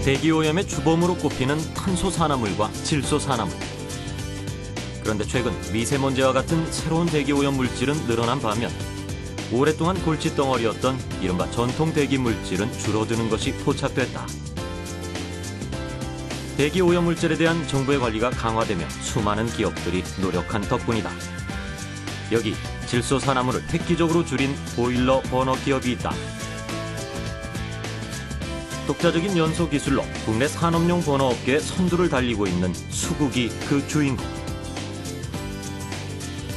대기오염의 주범으로 꼽히는 탄소산화물과 질소산화물. 그런데 최근 미세먼지와 같은 새로운 대기오염 물질은 늘어난 반면 오랫동안 골칫덩어리였던 이른바 전통 대기 물질은 줄어드는 것이 포착됐다. 대기오염 물질에 대한 정부의 관리가 강화되며 수많은 기업들이 노력한 덕분이다. 여기 질소산화물을 획기적으로 줄인 보일러 버너 기업이 있다. 독자적인 연소 기술로 국내 산업용 버너 업계의 선두를 달리고 있는 수국이 그 주인공.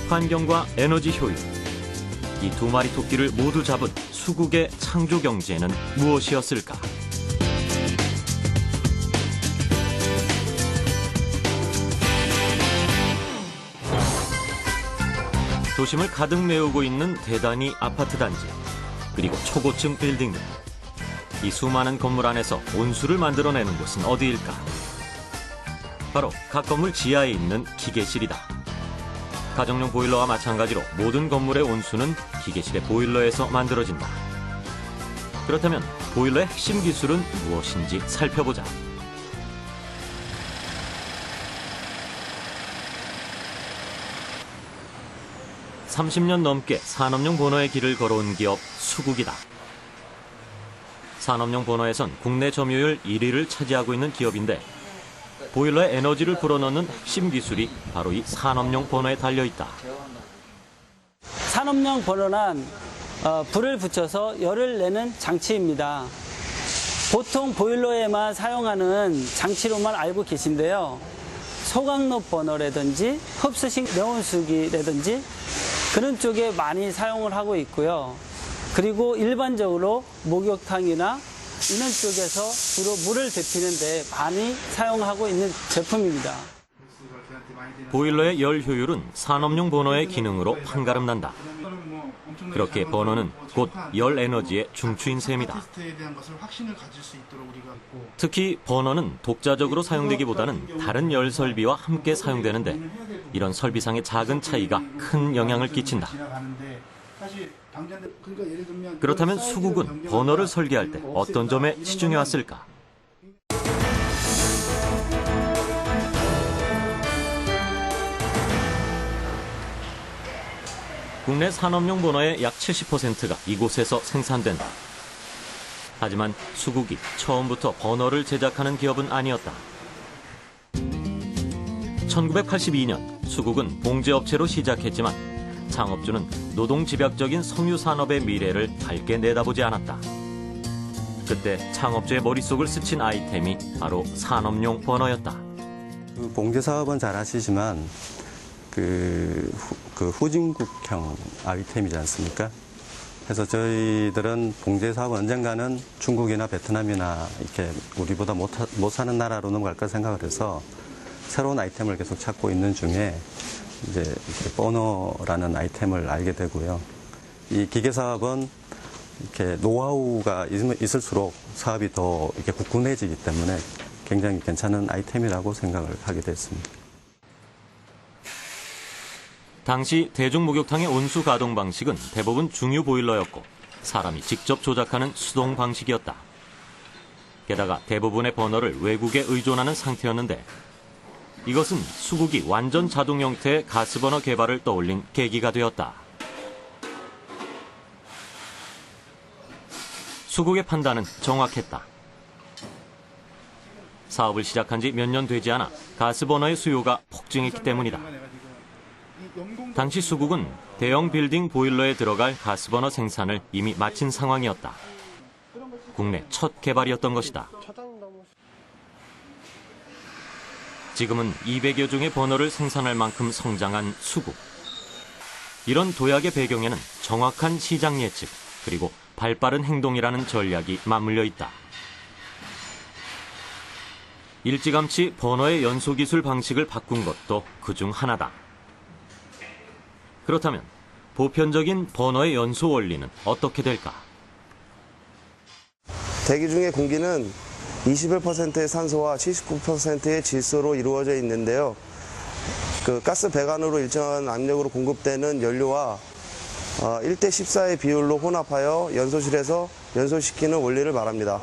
환경과 에너지 효율, 이 두 마리 토끼를 모두 잡은 수국의 창조 경제는 무엇이었을까? 도심을 가득 메우고 있는 대단위 아파트 단지, 그리고 초고층 빌딩들. 이 수많은 건물 안에서 온수를 만들어내는 곳은 어디일까? 바로 각 건물 지하에 있는 기계실이다. 가정용 보일러와 마찬가지로 모든 건물의 온수는 기계실의 보일러에서 만들어진다. 그렇다면 보일러의 핵심 기술은 무엇인지 살펴보자. (30년) 넘게 산업용 버너의 길을 걸어온 기업 수국이다. 산업용 버너에선 국내 점유율 1위를 차지하고 있는 기업인데 보일러에 에너지를 불어넣는 핵심 기술이 바로 이 산업용 버너에 달려있다. 산업용 버너는 불을 붙여서 열을 내는 장치입니다. 보통 보일러에만 사용하는 장치로만 알고 계신데요. 소각로 버너라든지 흡수식 내온수기라든지 그런 쪽에 많이 사용을 하고 있고요. 그리고 일반적으로 목욕탕이나 이런 쪽에서 주로 물을 데피는데 많이 사용하고 있는 제품입니다. 보일러의 열 효율은 산업용 버너의 기능으로 판가름난다. 그렇게 버너는 곧 열 에너지의 중추인 셈이다. 특히 버너는 독자적으로 사용되기보다는 다른 열 설비와 함께 사용되는데 이런 설비상의 작은 차이가 큰 영향을 끼친다. 그렇다면 수국은 버너를 설계할 때 어떤 점에 치중해 왔을까? 국내 산업용 버너의 약 70%가 이곳에서 생산된다. 하지만 수국이 처음부터 버너를 제작하는 기업은 아니었다. 1982년 수국은 봉제업체로 시작했지만 창업주는 노동집약적인 섬유산업의 미래를 밝게 내다보지 않았다. 그때 창업주의 머릿속을 스친 아이템이 바로 산업용 버너였다. 봉제 사업은 잘 아시지만 그 후진국형 아이템이지 않습니까? 그래서 저희들은 봉제 사업은 언젠가는 중국이나 베트남이나 이렇게 우리보다 못 사는 나라로는 갈까 생각을 해서 새로운 아이템을 계속 찾고 있는 중에 이제 버너라는 아이템을 알게 되고요. 이 기계 사업은 이렇게 노하우가 있을수록 사업이 더 이렇게 굳건해지기 때문에 굉장히 괜찮은 아이템이라고 생각을 하게 됐습니다. 당시 대중목욕탕의 온수 가동 방식은 대부분 중유 보일러였고 사람이 직접 조작하는 수동 방식이었다. 게다가 대부분의 버너를 외국에 의존하는 상태였는데 이것은 수국이 완전 자동 형태의 가스버너 개발을 떠올린 계기가 되었다. 수국의 판단은 정확했다. 사업을 시작한 지 몇 년 되지 않아 가스버너의 수요가 폭증했기 때문이다. 당시 수국은 대형 빌딩 보일러에 들어갈 가스버너 생산을 이미 마친 상황이었다. 국내 첫 개발이었던 것이다. 지금은 200여 종의 버너를 생산할 만큼 성장한 수국. 이런 도약의 배경에는 정확한 시장 예측, 그리고 발빠른 행동이라는 전략이 맞물려 있다. 일찌감치 버너의 연소기술 방식을 바꾼 것도 그중 하나다. 그렇다면 보편적인 버너의 연소 원리는 어떻게 될까? 대기 중의 공기는 21%의 산소와 79%의 질소로 이루어져 있는데요. 그 가스 배관으로 일정한 압력으로 공급되는 연료와 1대 14의 비율로 혼합하여 연소실에서 연소시키는 원리를 말합니다.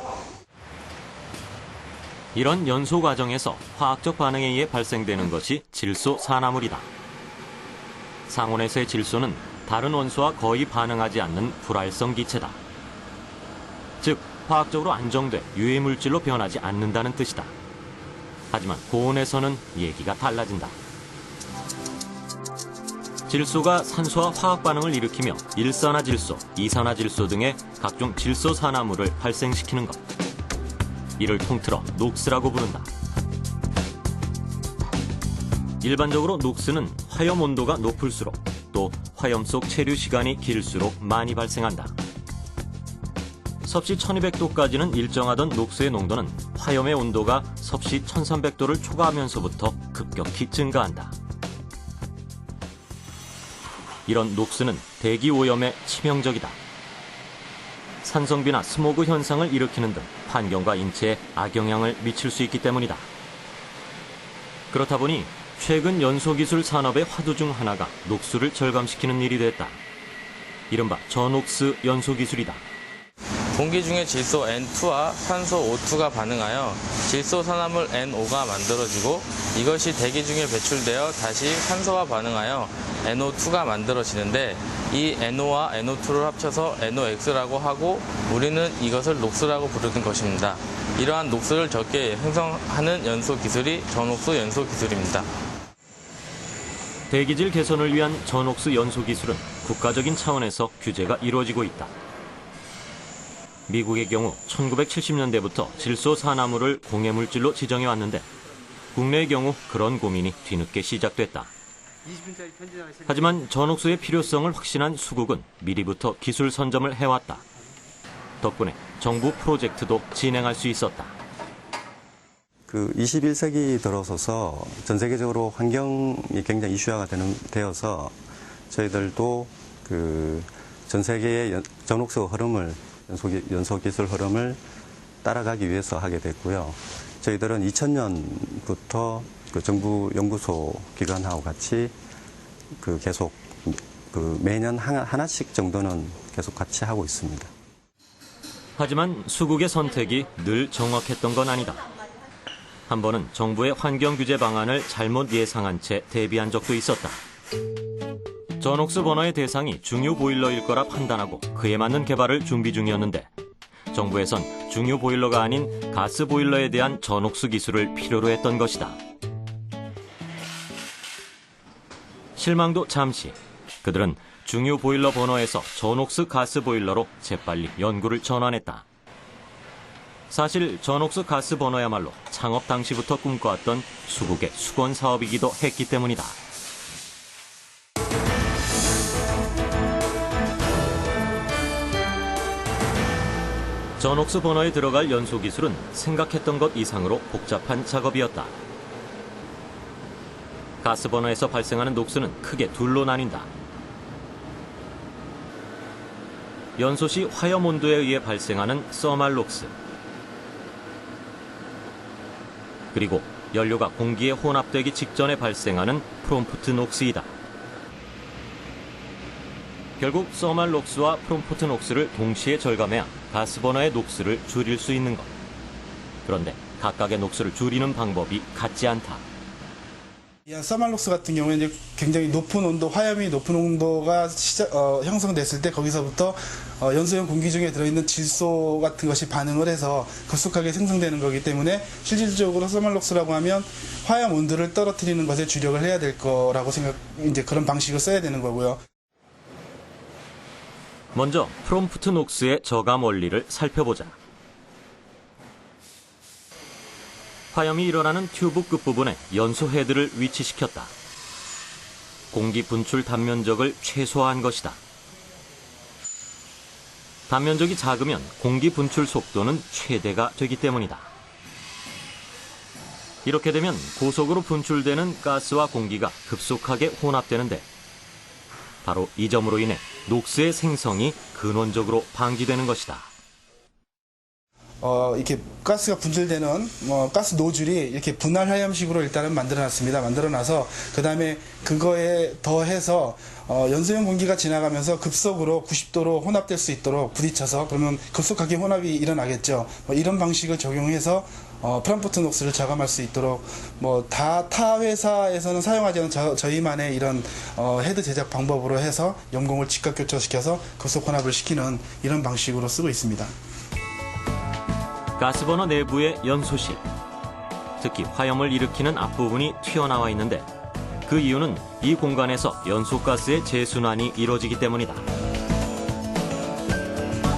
이런 연소 과정에서 화학적 반응에 의해 발생되는 것이 질소 산화물이다. 상온에서의 질소는 다른 원소와 거의 반응하지 않는 불활성 기체다. 즉, 화학적으로 안정돼 유해 물질로 변하지 않는다는 뜻이다. 하지만 고온에서는 얘기가 달라진다. 질소가 산소와 화학 반응을 일으키며 일산화질소, 이산화질소 등의 각종 질소 산화물을 발생시키는 것. 이를 통틀어 녹스라고 부른다. 일반적으로 녹스는 화염 온도가 높을수록 또 화염 속 체류 시간이 길수록 많이 발생한다. 섭씨 1200도까지는 일정하던 녹스의 농도는 화염의 온도가 섭씨 1300도를 초과하면서부터 급격히 증가한다. 이런 녹스는 대기 오염에 치명적이다. 산성비나 스모그 현상을 일으키는 등 환경과 인체에 악영향을 미칠 수 있기 때문이다. 그렇다 보니 최근 연소기술 산업의 화두 중 하나가 녹수를 절감시키는 일이 됐다. 이른바 저녹스 연소기술이다. 공기 중에 질소 N2와 산소 O2가 반응하여 질소 산화물 NO가 만들어지고 이것이 대기 중에 배출되어 다시 산소와 반응하여 NO2가 만들어지는데 이 NO와 NO2를 합쳐서 NOx라고 하고 우리는 이것을 녹스라고 부르는 것입니다. 이러한 녹스를 적게 생성하는 연소 기술이 저녹스 연소 기술입니다. 대기질 개선을 위한 저녹스 연소 기술은 국가적인 차원에서 규제가 이루어지고 있다. 미국의 경우 1970년대부터 질소 산화물을 공해물질로 지정해 왔는데 국내의 경우 그런 고민이 뒤늦게 시작됐다. 하지만 저녹스의 필요성을 확신한 수국은 미리부터 기술 선점을 해왔다. 덕분에 정부 프로젝트도 진행할 수 있었다. 21세기 들어서서 전 세계적으로 환경이 굉장히 이슈화가 되어서 저희들도 전 세계의 저녹스 흐름을 연소 기술 흐름을 따라가기 위해서 하게 됐고요. 저희들은 2000년부터 정부 연구소 기관하고 같이 계속 매년 하나씩 정도는 계속 같이 하고 있습니다. 하지만 수국의 선택이 늘 정확했던 건 아니다. 한 번은 정부의 환경 규제 방안을 잘못 예상한 채 대비한 적도 있었다. 저녹스 버너의 대상이 중유 보일러일 거라 판단하고 그에 맞는 개발을 준비 중이었는데 정부에선 중유 보일러가 아닌 가스 보일러에 대한 저녹스 기술을 필요로 했던 것이다. 실망도 잠시. 그들은 중유 보일러 버너에서 저녹스 가스 보일러로 재빨리 연구를 전환했다. 사실 저녹스 가스 버너야말로 창업 당시부터 꿈꿔왔던 수국의 수건 사업이기도 했기 때문이다. 저녹스 버너에 들어갈 연소 기술은 생각했던 것 이상으로 복잡한 작업이었다. 가스 버너에서 발생하는 녹스는 크게 둘로 나뉜다. 연소 시 화염 온도에 의해 발생하는 서말 녹스, 그리고 연료가 공기에 혼합되기 직전에 발생하는 프롬프트 녹스이다. 결국 서말 녹스와 프롬프트 녹스를 동시에 절감해야 가스버너의 녹스를 줄일 수 있는 것. 그런데 각각의 녹스를 줄이는 방법이 같지 않다. 서말록스 같은 경우에는 이제 굉장히 높은 온도, 화염이 높은 온도가 형성됐을 때 거기서부터 연소형 공기 중에 들어있는 질소 같은 것이 반응을 해서 급속하게 생성되는 거기 때문에 실질적으로 서말록스라고 하면 화염 온도를 떨어뜨리는 것에 주력을 해야 될 거라고 이제 그런 방식을 써야 되는 거고요. 먼저 프롬프트 녹스의 저감 원리를 살펴보자. 화염이 일어나는 튜브 끝부분에 연소 헤드를 위치시켰다. 공기 분출 단면적을 최소화한 것이다. 단면적이 작으면 공기 분출 속도는 최대가 되기 때문이다. 이렇게 되면 고속으로 분출되는 가스와 공기가 급속하게 혼합되는데 바로 이 점으로 인해 녹스의 생성이 근원적으로 방지되는 것이다. 이렇게 가스가 분출되는 가스 노즐이 이렇게 분할 화염식으로 일단은 만들어놨습니다. 만들어놔서 그 다음에 그거에 더해서 연소형 공기가 지나가면서 급속으로 90도로 혼합될 수 있도록 부딪혀서 그러면 급속하게 혼합이 일어나겠죠. 이런 방식을 적용해서 프랑크푸르트 녹스를 저감할 수 있도록 타 회사에서는 사용하지 않은 저희만의 이런 헤드 제작 방법으로 해서 염공을 직각 교차시켜서 급속 혼합을 시키는 이런 방식으로 쓰고 있습니다. 가스버너 내부의 연소실. 특히 화염을 일으키는 앞부분이 튀어나와 있는데 그 이유는 이 공간에서 연소가스의 재순환이 이루어지기 때문이다.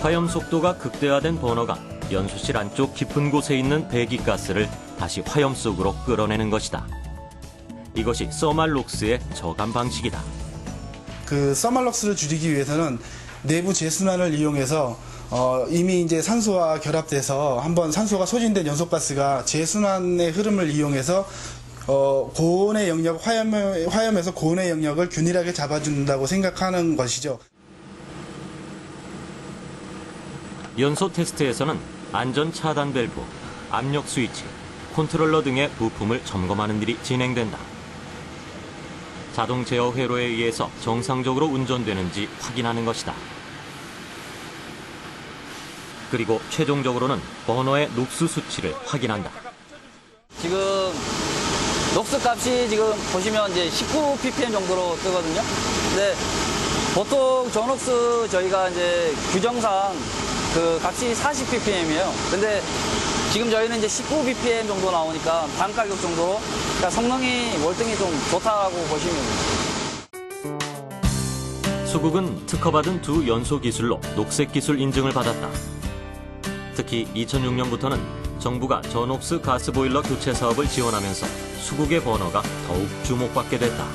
화염 속도가 극대화된 버너가 연소실 안쪽 깊은 곳에 있는 배기가스를 다시 화염 속으로 끌어내는 것이다. 이것이 서말록스의 저감 방식이다. 그 서말록스를 줄이기 위해서는 내부 재순환을 이용해서 이미 이제 산소와 결합돼서 한번 산소가 소진된 연소가스가 재순환의 흐름을 이용해서 고온의 영역, 화염에서 고온의 영역을 균일하게 잡아준다고 생각하는 것이죠. 연소 테스트에서는 안전 차단 밸브, 압력 스위치, 컨트롤러 등의 부품을 점검하는 일이 진행된다. 자동 제어 회로에 의해서 정상적으로 운전되는지 확인하는 것이다. 그리고 최종적으로는 버너의 녹스 수치를 확인한다. 지금 녹스 값이 지금 보시면 이제 19 ppm 정도로 뜨거든요. 근데 보통 전녹스 저희가 이제 규정상 그 값이 40 ppm이에요. 근데 지금 저희는 이제 19 ppm 정도 나오니까 반 가격 정도로, 그러니까 성능이 월등히 좀 좋다고 보시면 됩니다. 수국은 특허받은 두 연소 기술로 녹색 기술 인증을 받았다. 특히 2006년부터는 정부가 저녹스 가스보일러 교체 사업을 지원하면서 수국의 버너가 더욱 주목받게 됐다.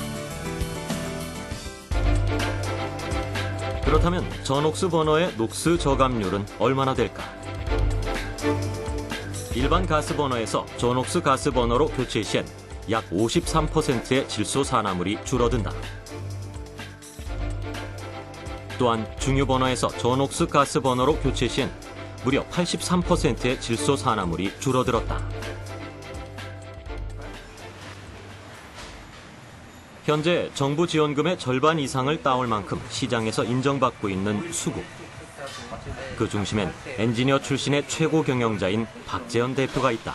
그렇다면 저녹스 버너의 녹스 저감률은 얼마나 될까? 일반 가스 버너에서 저녹스 가스 버너로 교체 시엔 약 53%의 질소 산화물이 줄어든다. 또한 중유 버너에서 저녹스 가스 버너로 교체 시엔 무려 83%의 질소 산화물이 줄어들었다. 현재 정부 지원금의 절반 이상을 따올 만큼 시장에서 인정받고 있는 수국. 그 중심엔 엔지니어 출신의 최고 경영자인 박재현 대표가 있다.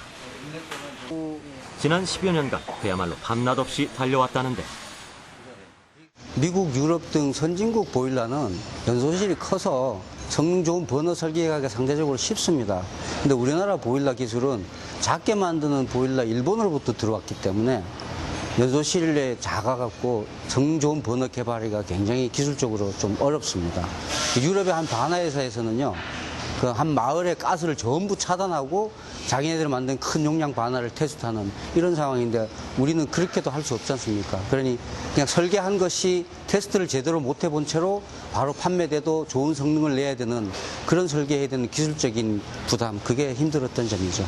지난 10여 년간 그야말로 밤낮 없이 달려왔다는데 미국, 유럽 등 선진국 보일러는 연소실이 커서 성능 좋은 버너 설계하기가 상대적으로 쉽습니다. 근데 우리나라 보일러 기술은 작게 만드는 보일러 일본으로부터 들어왔기 때문에 연소실에 작아갖고 성능 좋은 버너 개발하기가 굉장히 기술적으로 좀 어렵습니다. 유럽의 한 바나 회사에서는요, 그 한 마을의 가스를 전부 차단하고 자기네들이 만든 큰 용량 바나를 테스트하는 이런 상황인데 우리는 그렇게도 할 수 없지 않습니까? 그러니 그냥 설계한 것이 테스트를 제대로 못 해본 채로 바로 판매돼도 좋은 성능을 내야 되는 그런 설계해야 되는 기술적인 부담, 그게 힘들었던 점이죠.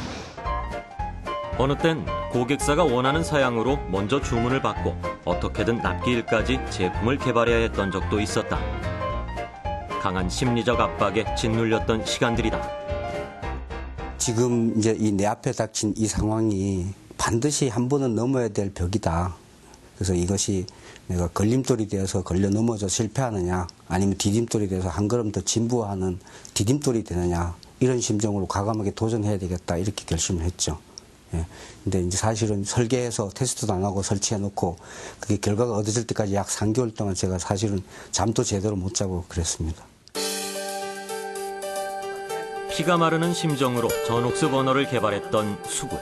어느 땐 고객사가 원하는 사양으로 먼저 주문을 받고 어떻게든 납기일까지 제품을 개발해야 했던 적도 있었다. 강한 심리적 압박에 짓눌렸던 시간들이다. 지금 이제 내 앞에 닥친 이 상황이 반드시 한 번은 넘어야 될 벽이다. 그래서 이것이 내가 걸림돌이 되어서 걸려 넘어져 실패하느냐, 아니면 디딤돌이 돼서 한 걸음 더 진부하는 디딤돌이 되느냐, 이런 심정으로 과감하게 도전해야 되겠다, 이렇게 결심을 했죠. 예. 근데 이제 사실은 설계해서 테스트도 안 하고 설치해 놓고 그게 결과가 얻어질 때까지 약 3개월 동안 제가 사실은 잠도 제대로 못 자고 그랬습니다. 피가 마르는 심정으로 저녹스 버너를 개발했던 수국.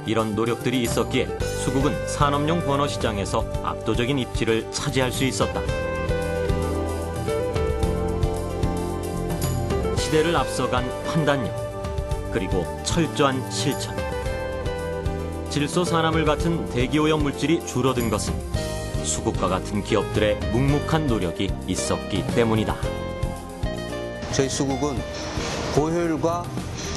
이런 노력들이 있었기에 수국은 산업용 버너 시장에서 압도적인 입지를 차지할 수 있었다. 시대를 앞서간 판단력, 그리고 철저한 실천. 질소 산화물 같은 대기오염 물질이 줄어든 것은 수국과 같은 기업들의 묵묵한 노력이 있었기 때문이다. 저희 수국은 고효율과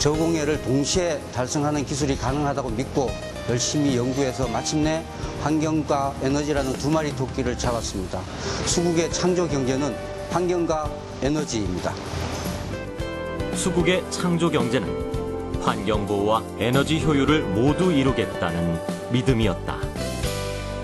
저공해를 동시에 달성하는 기술이 가능하다고 믿고 열심히 연구해서 마침내 환경과 에너지라는 두 마리 토끼를 잡았습니다. 수국의 창조 경제는 환경과 에너지입니다. 수국의 창조 경제는 환경보호와 에너지 효율을 모두 이루겠다는 믿음이었다.